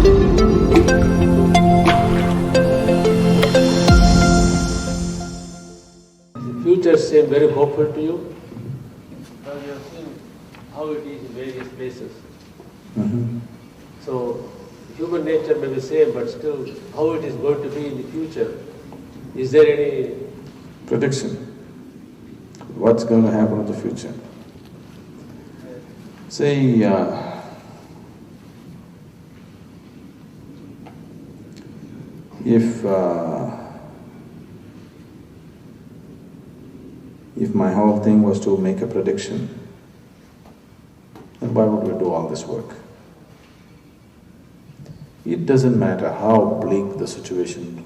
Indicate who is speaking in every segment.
Speaker 1: The future seems very hopeful to you? Now you have seen how it is in various places. So, human nature may be same, but still, how it is going to be in the future? Is there any
Speaker 2: prediction? What's going to happen in the future? See, if my whole thing was to make a prediction, then why would we do all this work? It doesn't matter how bleak the situation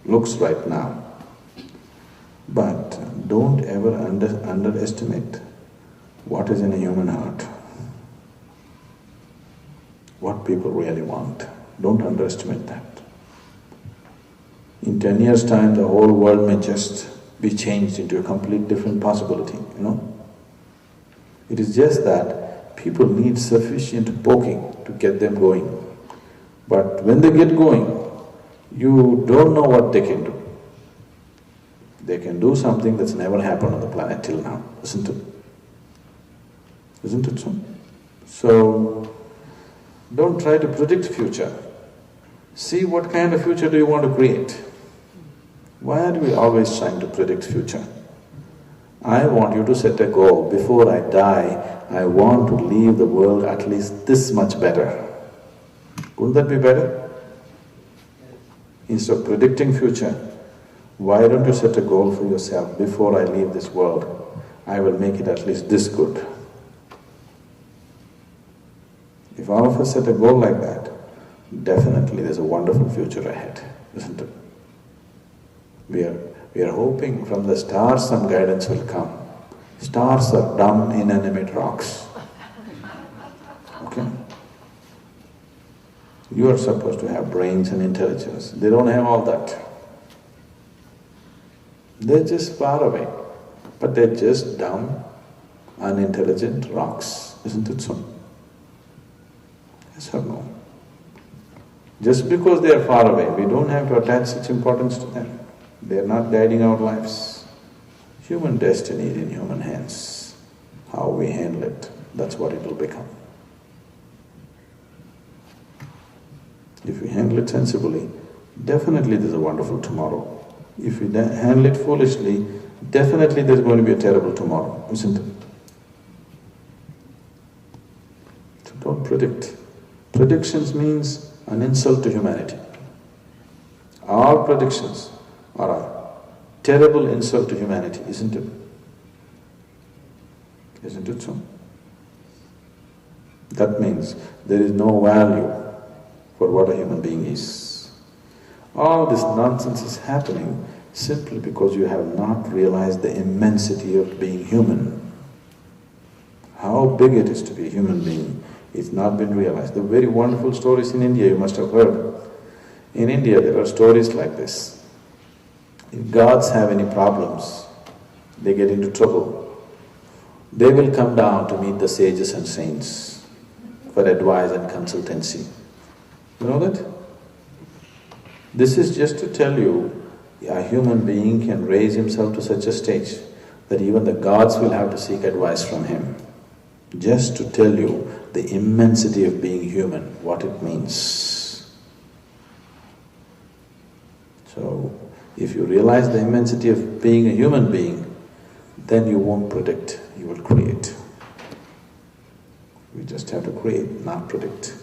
Speaker 2: looks right now, but don't ever underestimate what is in a human heart, what people really want. Don't underestimate that. In 10 years' time, the whole world may just be changed into a complete different possibility, you know. It is just that people need sufficient poking to get them going. But when they get going, you don't know what they can do. They can do something that's never happened on the planet till now, isn't it? Isn't it so? So, don't try to predict future. See what kind of future do you want to create. Why are we always trying to predict future? I want you to set a goal. Before I die, I want to leave the world at least this much better. Wouldn't that be better? Instead of predicting future, why don't you set a goal for yourself? Before I leave this world, I will make it at least this good. If all of us set a goal like that, definitely there's a wonderful future ahead, isn't it? We are hoping from the stars some guidance will come. Stars are dumb, inanimate rocks. Okay? You are supposed to have brains and intelligence. They don't have all that. They're just far away, but they're just dumb, unintelligent rocks, isn't it so? Yes or no? Just because they are far away, we don't have to attach such importance to them. They are not guiding our lives. Human destiny is in human hands. How we handle it, that's what it will become. If we handle it sensibly, definitely there's a wonderful tomorrow. If we handle it foolishly, definitely there's going to be a terrible tomorrow, isn't it? So don't predict. Predictions means an insult to humanity. All predictions are a terrible insult to humanity, isn't it? Isn't it so? That means there is no value for what a human being is. All this nonsense is happening simply because you have not realized the immensity of being human. How big it is to be a human being, it's not been realized. The very wonderful stories in India you must have heard. In India there are stories like this. If gods have any problems, they get into trouble, they will come down to meet the sages and saints for advice and consultancy. You know that? This is just to tell you, a human being can raise himself to such a stage that even the gods will have to seek advice from him. Just to tell you the immensity of being human, what it means. So, if you realize the immensity of being a human being, then you won't predict, you will create. We just have to create, not predict.